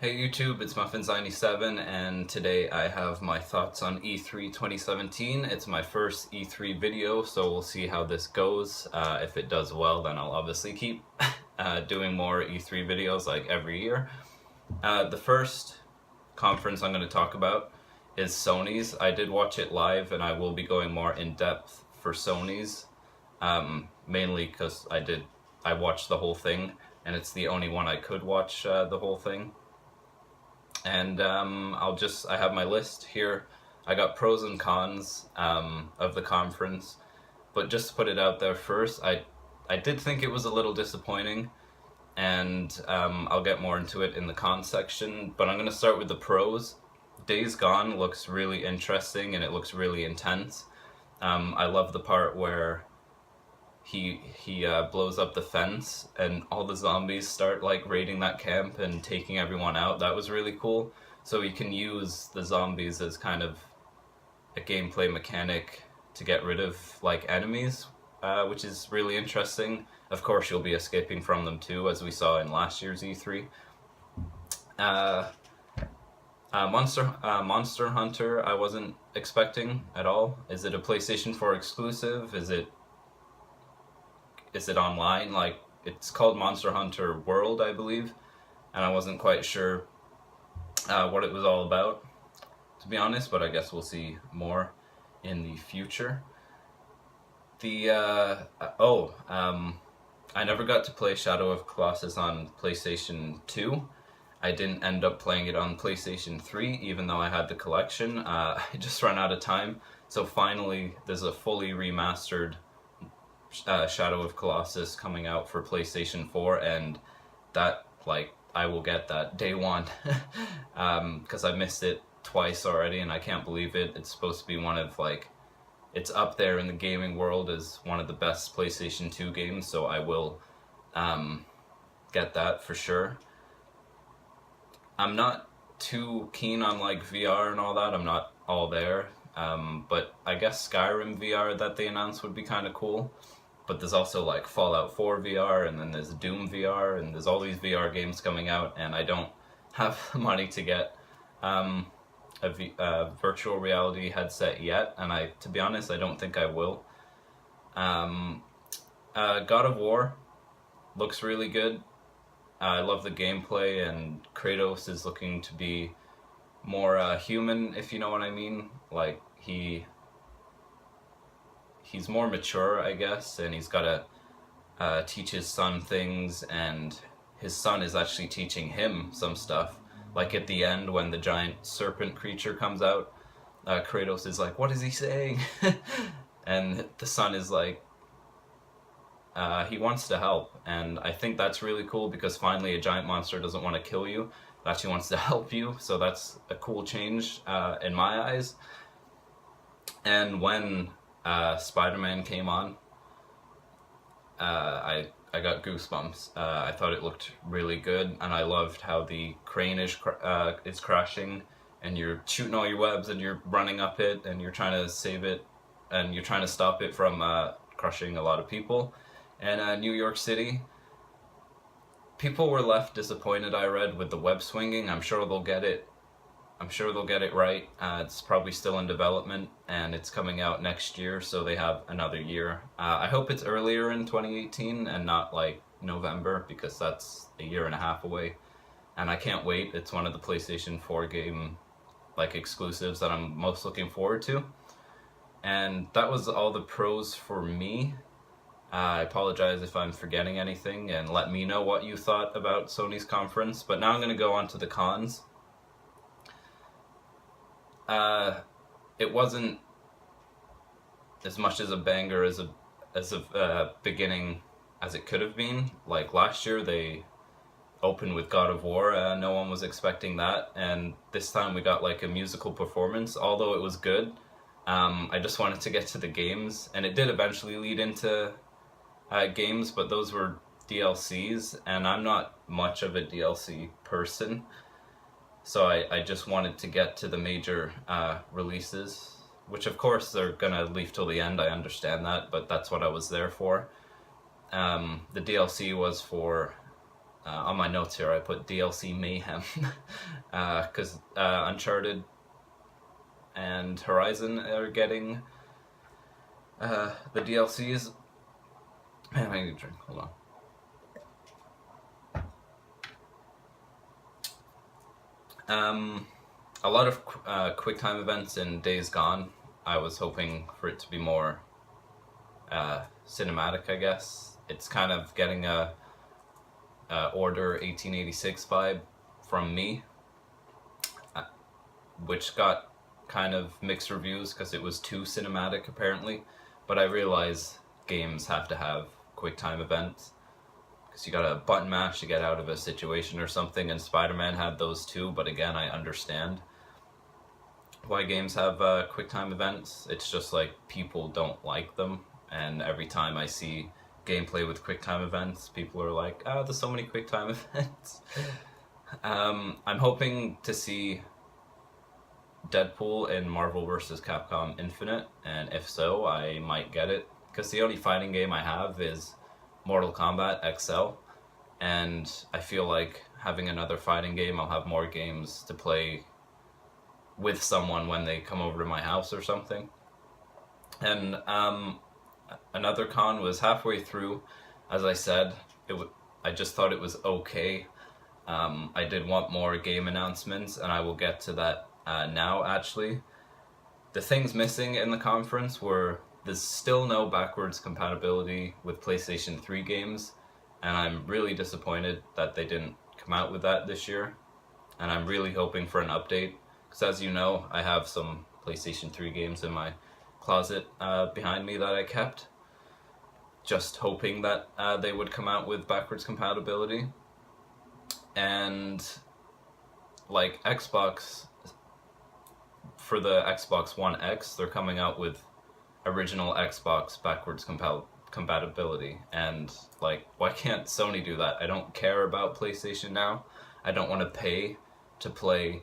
Hey YouTube, it's Muffins97 and today I have my thoughts on E3 2017. It's my first E3 video, so we'll see how this goes. If it does well, then I'll obviously keep doing more E3 videos like every year. The first conference I'm going to talk about is Sony's. I did watch it live and I will be going more in depth for Sony's, mainly because I watched the whole thing and it's the only one I could watch the whole thing. And I have my list here. I got pros and cons of the conference, but just to put it out there first, I did think it was a little disappointing, and I'll get more into it in the cons section, but I'm going to start with the pros. Days Gone looks really interesting and it looks really intense. I love the part where he blows up the fence and all the zombies start like raiding that camp and taking everyone out. That was really cool. So you can use the zombies as kind of a gameplay mechanic to get rid of like enemies, which is really interesting. Of course you'll be escaping from them too, as we saw in last year's E3. Monster Hunter I wasn't expecting at all. Is it a PlayStation 4 exclusive? Is it online? Like, it's called Monster Hunter World, I believe, and I wasn't quite sure what it was all about, to be honest, but I guess we'll see more in the future. I never got to play Shadow of Colossus on PlayStation 2. I didn't end up playing it on PlayStation 3, even though I had the collection. I just ran out of time, so finally there's a fully remastered Shadow of Colossus coming out for PlayStation 4, and that, like, I will get that day one because I missed it twice already and I can't believe it. It's supposed to be one of, like, it's up there in the gaming world as one of the best PlayStation 2 games, so I will get that for sure. I'm not too keen on like VR and all that. I'm not all there, but I guess Skyrim VR that they announced would be kind of cool. But there's also like Fallout 4 VR, and then there's Doom VR, and there's all these VR games coming out, and I don't have the money to get a virtual reality headset yet, and to be honest, I don't think I will. God of War looks really good. I love the gameplay, and Kratos is looking to be more human, if you know what I mean. Like, he's more mature, I guess, and he's got to teach his son things, and his son is actually teaching him some stuff. Like at the end when the giant serpent creature comes out, Kratos is like, what is he saying? And the son is like, he wants to help, and I think that's really cool because finally a giant monster doesn't want to kill you, it actually wants to help you, so that's a cool change in my eyes. And when Spider-Man came on, I got goosebumps. I thought it looked really good, and I loved how the crane is crashing, and you're shooting all your webs, and you're running up it, and you're trying to save it, and you're trying to stop it from crushing a lot of people. And New York City, people were left disappointed, I read, with the web swinging. I'm sure they'll get it. I'm sure they'll get it right. It's probably still in development, and it's coming out next year, so they have another year. I hope it's earlier in 2018 and not like November, because that's a year and a half away, and I can't wait. It's one of the PlayStation 4 game like exclusives that I'm most looking forward to. And that was all the pros for me. I apologize if I'm forgetting anything, and let me know what you thought about Sony's conference. But now I'm going to go on to the cons. It wasn't as much as a banger as a beginning as it could have been. Like last year they opened with God of War, no one was expecting that, and this time we got like a musical performance, although it was good. I just wanted to get to the games, and it did eventually lead into games, but those were DLCs, and I'm not much of a DLC person. So I just wanted to get to the major releases, which of course they're gonna leave till the end, I understand that, but that's what I was there for. The DLC was for On my notes here I put DLC mayhem, because Uncharted and Horizon are getting the DLCs. Man, I need a drink, hold on. A lot of QuickTime events in Days Gone. I was hoping for it to be more cinematic, I guess. It's kind of getting a Order 1886 vibe from me, which got kind of mixed reviews because it was too cinematic apparently, but I realize games have to have QuickTime events because you gotta button mash to get out of a situation or something, and Spider-Man had those too, but again, I understand why games have QuickTime events. It's just like people don't like them, and every time I see gameplay with QuickTime events, people are like, oh, there's so many QuickTime events. I'm hoping to see Deadpool in Marvel vs. Capcom Infinite, and if so, I might get it, because the only fighting game I have is Mortal Kombat XL, and I feel like having another fighting game, I'll have more games to play with someone when they come over to my house or something. And another con was halfway through. As I said, I just thought it was okay. I did want more game announcements, and I will get to that now, actually. The things missing in the conference were there's still no backwards compatibility with PlayStation 3 games, and I'm really disappointed that they didn't come out with that this year, and I'm really hoping for an update, because as you know, I have some PlayStation 3 games in my closet behind me that I kept, just hoping that they would come out with backwards compatibility. And like Xbox, for the Xbox One X, they're coming out with original Xbox backwards compatibility, and like, why can't Sony do that? I don't care about PlayStation Now. I don't want to pay to play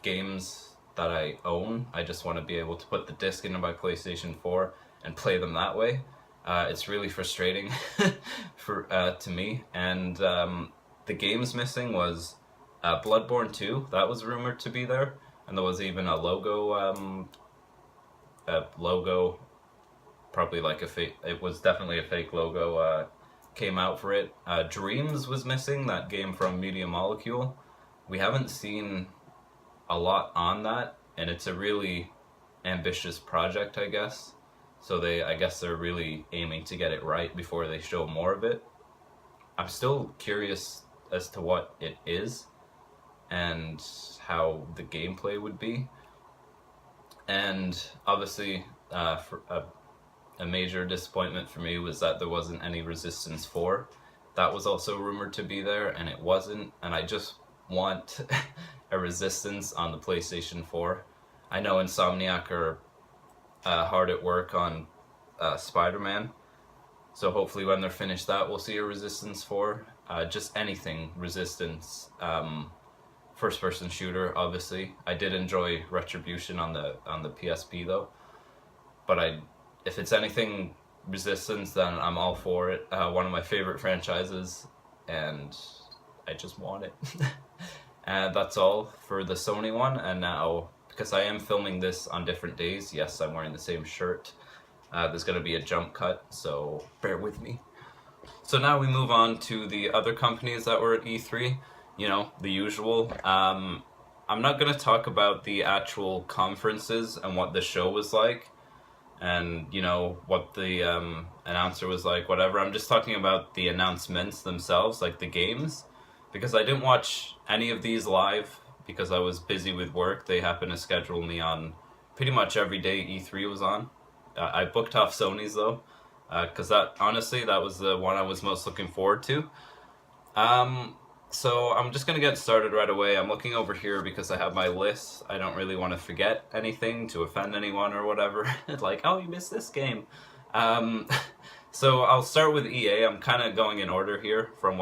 games that I own. I just want to be able to put the disc into my PlayStation 4 and play them that way. It's really frustrating for to me. And the games missing was Bloodborne 2. That was rumored to be there, and there was even a logo. Probably like a fake. It was definitely a fake logo. Came out for it. Dreams was missing. That game from Media Molecule. We haven't seen a lot on that, and it's a really ambitious project, I guess. So I guess they're really aiming to get it right before they show more of it. I'm still curious as to what it is and how the gameplay would be. And obviously, for a major disappointment for me was that there wasn't any Resistance 4. That was also rumored to be there, and it wasn't, and I just want a Resistance on the PlayStation 4. I know Insomniac are hard at work on Spider-Man, so hopefully when they're finished that, we'll see a Resistance 4. Just anything Resistance. First-person shooter, obviously. I did enjoy Retribution on the PSP though, but if it's anything Resistance, then I'm all for it. One of my favorite franchises, and I just want it. And that's all for the Sony one. And now, because I am filming this on different days, yes, I'm wearing the same shirt. There's going to be a jump cut, so bear with me. So now we move on to the other companies that were at E3. You know, the usual. I'm not going to talk about the actual conferences and what the show was like, and, you know, what the announcer was like, whatever. I'm just talking about the announcements themselves, like the games, because I didn't watch any of these live because I was busy with work. They happened to schedule me on pretty much every day E3 was on. I booked off Sony's though, because that was the one I was most looking forward to. So I'm just going to get started right away. I'm looking over here because I have my list. I don't really want to forget anything to offend anyone or whatever. Like, oh, you missed this game. So I'll start with EA. I'm kind of going in order here from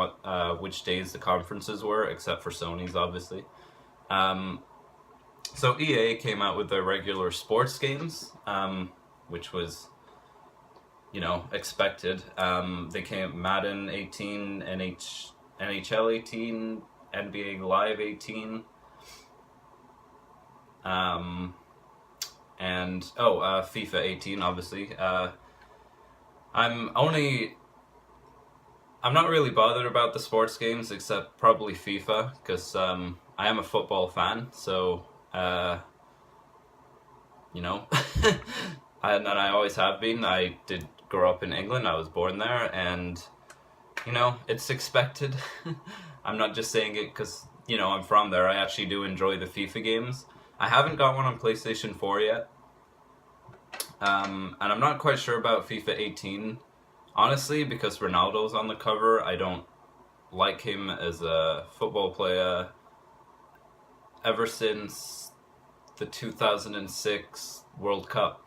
which days the conferences were, except for Sony's, obviously. So EA came out with their regular sports games, which was you know, expected. They came Madden 18, NHL 18, NBA Live 18, and FIFA 18, obviously. I'm not really bothered about the sports games except probably FIFA, because I am a football fan, so you know, and I always have been. I did grow up in England. I was born there, and you know, it's expected. I'm not just saying it because, you know, I'm from there. I actually do enjoy the FIFA games. I haven't got one on PlayStation 4 yet. And I'm not quite sure about FIFA 18, honestly, because Ronaldo's on the cover. I don't like him as a football player ever since the 2006 World Cup.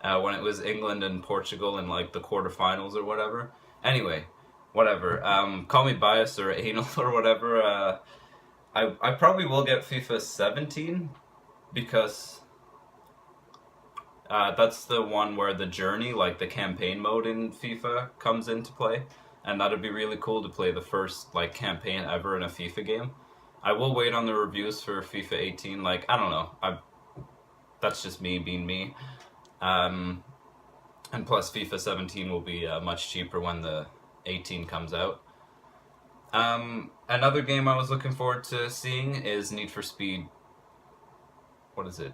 When it was England and Portugal in like the quarterfinals or whatever. Anyway, whatever. Call me biased or anal or whatever. I probably will get FIFA 17 because that's the one where the journey, like the campaign mode in FIFA, comes into play, and that'd be really cool to play the first like campaign ever in a FIFA game. I will wait on the reviews for FIFA 18. Like, I don't know. That's just me being me. And plus FIFA 17 will be much cheaper when the 18 comes out. Another game I was looking forward to seeing is Need for Speed. What is it?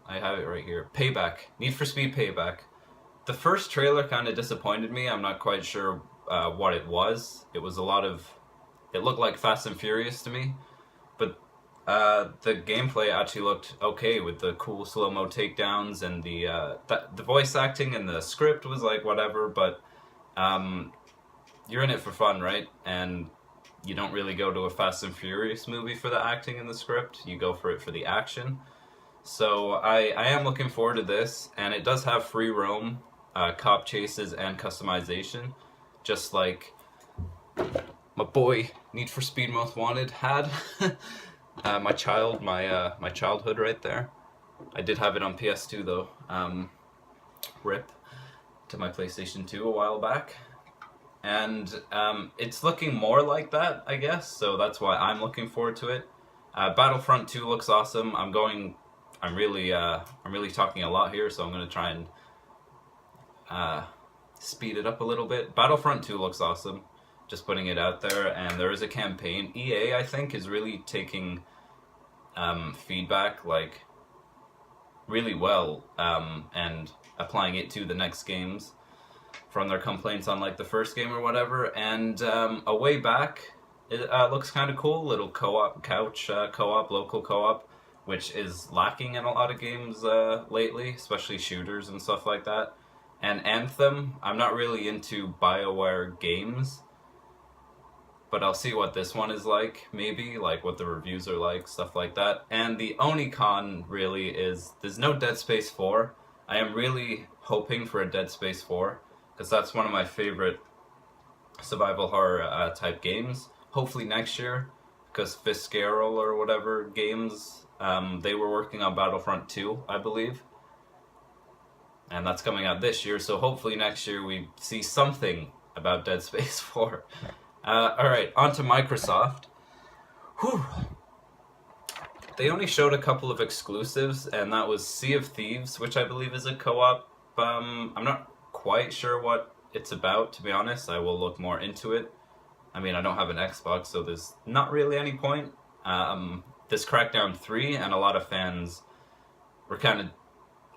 I have it right here. Payback. Need for Speed Payback. The first trailer kind of disappointed me. I'm not quite sure what it was. It was a lot of... It looked like Fast and Furious to me. But the gameplay actually looked okay with the cool slow-mo takedowns, and the voice acting and the script was like whatever, but you're in it for fun, right? And you don't really go to a Fast and Furious movie for the acting and the script. You go for it for the action. So I am looking forward to this, and it does have free roam, cop chases, and customization, just like my boy Need for Speed Most Wanted had. My childhood right there. I did have it on PS2 though. RIP to my PlayStation 2 a while back. And it's looking more like that, I guess, so that's why I'm looking forward to it. Battlefront 2 looks awesome. I'm really talking a lot here, so I'm gonna try and speed it up a little bit. Battlefront 2 looks awesome. Just putting it out there, and there is a campaign. EA, I think, is really taking feedback like really well, and applying it to the next games from their complaints on like the first game or whatever. And A Way Back, it looks kind of cool. Little co-op couch co-op, local co-op, which is lacking in a lot of games lately, especially shooters and stuff like that. And Anthem, I'm not really into BioWare games, but I'll see what this one is like, maybe, like what the reviews are like, stuff like that. And the only con, really, is there's no Dead Space 4. I am really hoping for a Dead Space 4, because that's one of my favorite survival horror type games. Hopefully next year, because Fiscarol or whatever games, they were working on Battlefront 2, I believe. And that's coming out this year, so hopefully next year we see something about Dead Space 4. Alright, on to Microsoft. Whew. They only showed a couple of exclusives, and that was Sea of Thieves, which I believe is a co-op. I'm not quite sure what it's about, to be honest. I will look more into it. I mean, I don't have an Xbox, so there's not really any point. This Crackdown 3, and a lot of fans were kind of,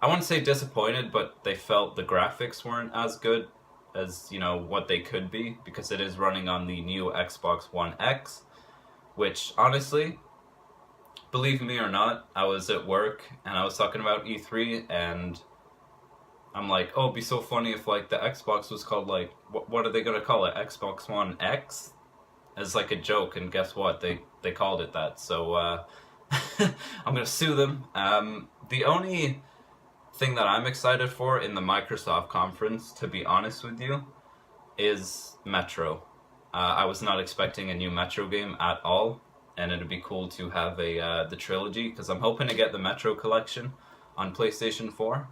I wouldn't say disappointed, but they felt the graphics weren't as good as, you know, what they could be, because it is running on the new Xbox One X, which, honestly, believe me or not, I was at work, and I was talking about E3, and I'm like, oh, it'd be so funny if, like, the Xbox was called, like, what are they gonna call it, Xbox One X? As, like, a joke, and guess what, they called it that, so, I'm gonna sue them. The only thing that I'm excited for in the Microsoft conference, to be honest with you, is Metro. I was not expecting a new Metro game at all, and it'd be cool to have the trilogy, because I'm hoping to get the Metro collection on PlayStation 4.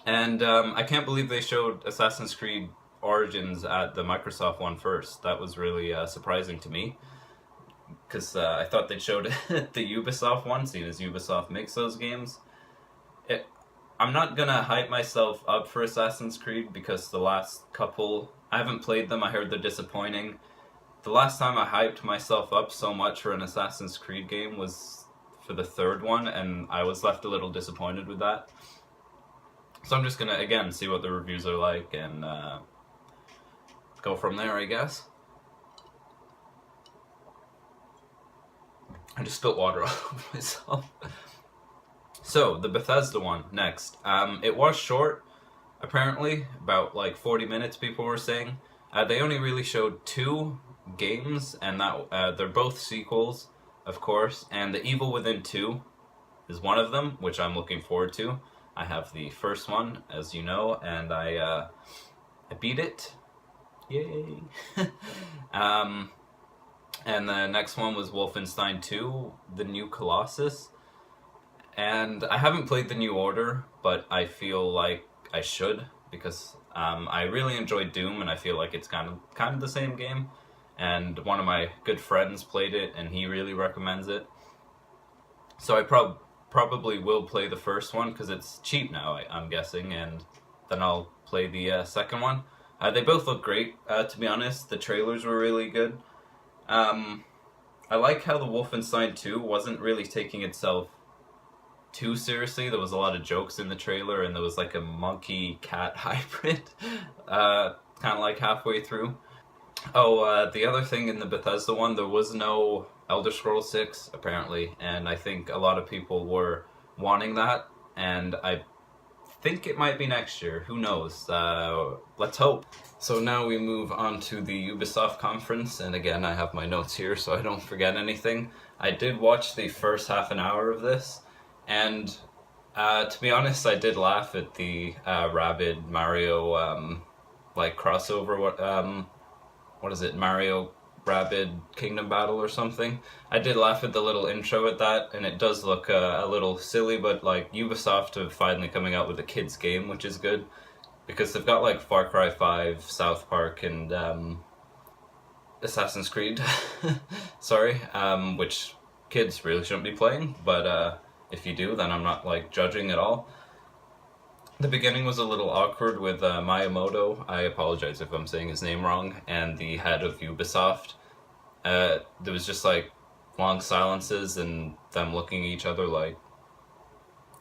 And I can't believe they showed Assassin's Creed Origins at the Microsoft one first. That was really surprising to me, because I thought they'd showed the Ubisoft one, seeing as Ubisoft makes those games. I'm not gonna hype myself up for Assassin's Creed because the last couple, I haven't played them, I heard they're disappointing. The last time I hyped myself up so much for an Assassin's Creed game was for the third one, and I was left a little disappointed with that. So I'm just gonna, again, see what the reviews are like and go from there, I guess. I just spilled water all over myself. So, the Bethesda one, next. It was short, apparently, about like 40 minutes, people were saying. They only really showed 2 games, and that they're both sequels, of course, and The Evil Within 2 is one of them, which I'm looking forward to. I have the first one, as you know, and I beat it. Yay! And the next one was Wolfenstein 2, The New Colossus. And I haven't played The New Order, but I feel like I should, because I really enjoyed Doom, and I feel like it's kind of the same game. And one of my good friends played it, and he really recommends it. So I probably will play the first one, because it's cheap now, I'm guessing, and then I'll play the second one. They both look great, to be honest. The trailers were really good. I like how the Wolfenstein 2 wasn't really taking itself too seriously. There was a lot of jokes in the trailer, and there was like a monkey-cat hybrid, kind of like halfway through. Oh, the other thing in the Bethesda one, there was no Elder Scrolls 6, apparently, and I think a lot of people were wanting that, and I think it might be next year. Who knows? Let's hope. So now we move on to the Ubisoft conference, and again, I have my notes here so I don't forget anything. I did watch the first half an hour of this, and to be honest, I did laugh at the Rabid Mario like crossover. What is it? Mario Rabid Kingdom Battle or something. I did laugh at the little intro at that, and it does look a little silly, but like Ubisoft are finally coming out with a kids game, which is good, because they've got like Far Cry 5, South Park, and Assassin's Creed, sorry, which kids really shouldn't be playing, but if you do, then I'm not like judging at all. The beginning was a little awkward with Miyamoto, I apologize if I'm saying his name wrong, and the head of Ubisoft. There was just like long silences and them looking at each other like...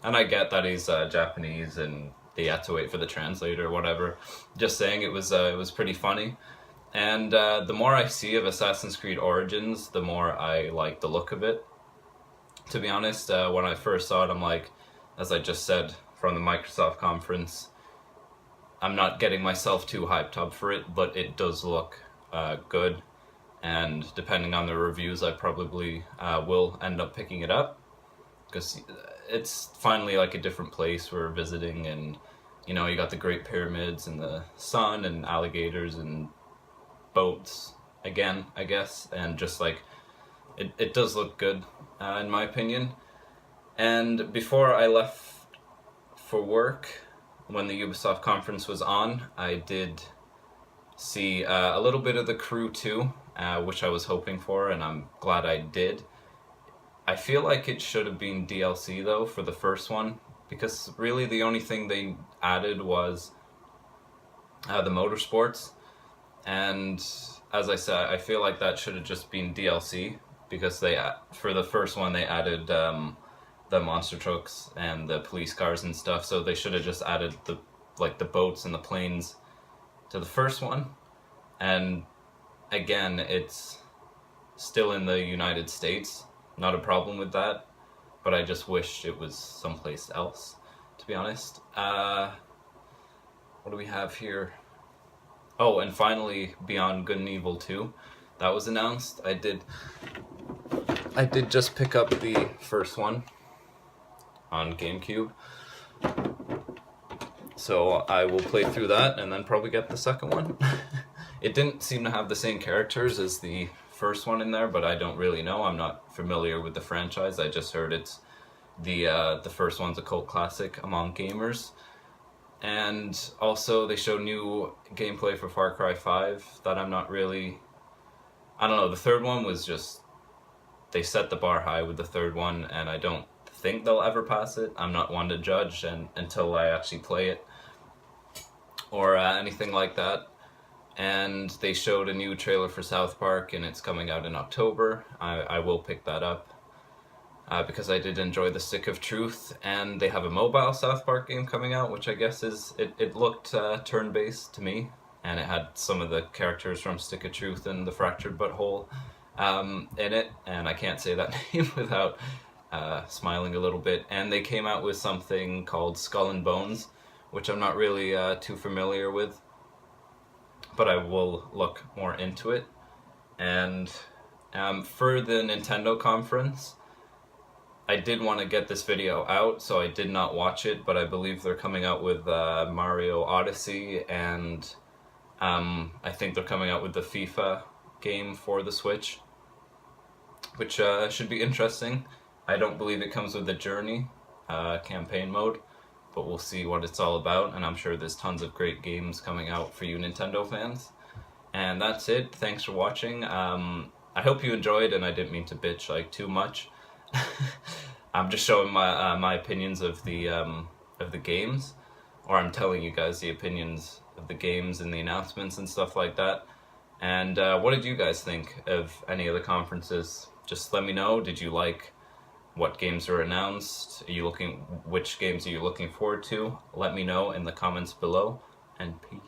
And I get that he's Japanese and they had to wait for the translator or whatever. Just saying, it was pretty funny. And the more I see of Assassin's Creed Origins, the more I like the look of it. To be honest, when I first saw it, I'm like, as I just said from the Microsoft conference, I'm not getting myself too hyped up for it, but it does look good. And depending on the reviews, I probably will end up picking it up, because it's finally like a different place we're visiting, and you know, you got the Great Pyramids and the sun and alligators and boats again, I guess, and just like it does look good in my opinion. And before I left for work, when the Ubisoft conference was on, I did see a little bit of The Crew 2, which I was hoping for, and I'm glad I did. I feel like it should have been DLC though for the first one, because really the only thing they added was the motorsports, and as I said, I feel like that should have just been DLC, because they for the first one they added the monster trucks and the police cars and stuff, so they should have just added the boats and the planes to the first one. And again, it's still in the United States, not a problem with that, but I just wish it was someplace else, to be honest. What do we have here? Oh, and finally, Beyond Good and Evil 2, that was announced. I did just pick up the first one on GameCube, so I will play through that and then probably get the second one. It didn't seem to have the same characters as the first one in there, but I don't really know. I'm not familiar with the franchise. I just heard it's the first one's a cult classic among gamers. And also they showed new gameplay for Far Cry 5 that I'm not really... I don't know, the third one was just... They set the bar high with the third one, and I don't think they'll ever pass it. I'm not one to judge until I actually play it or anything like that. And they showed a new trailer for South Park, and it's coming out in October. I will pick that up because I did enjoy the Stick of Truth, and they have a mobile South Park game coming out, which I guess is... It looked turn-based to me, and it had some of the characters from Stick of Truth and the Fractured Butthole in it, and I can't say that name without smiling a little bit. And they came out with something called Skull and Bones, which I'm not really too familiar with, but I will look more into it. And for the Nintendo conference, I did want to get this video out, so I did not watch it, but I believe they're coming out with Mario Odyssey, and I think they're coming out with the FIFA game for the Switch, which should be interesting. I don't believe it comes with the Journey campaign mode, but we'll see what it's all about, and I'm sure there's tons of great games coming out for you Nintendo fans. And that's it. Thanks for watching. I hope you enjoyed, and I didn't mean to bitch like too much. I'm just showing my opinions of the games, or I'm telling you guys the opinions of the games and the announcements and stuff like that. And what did you guys think of any of the conferences? Just let me know. Did you like what games were announced? Which games are you looking forward to? Let me know in the comments below, and peace.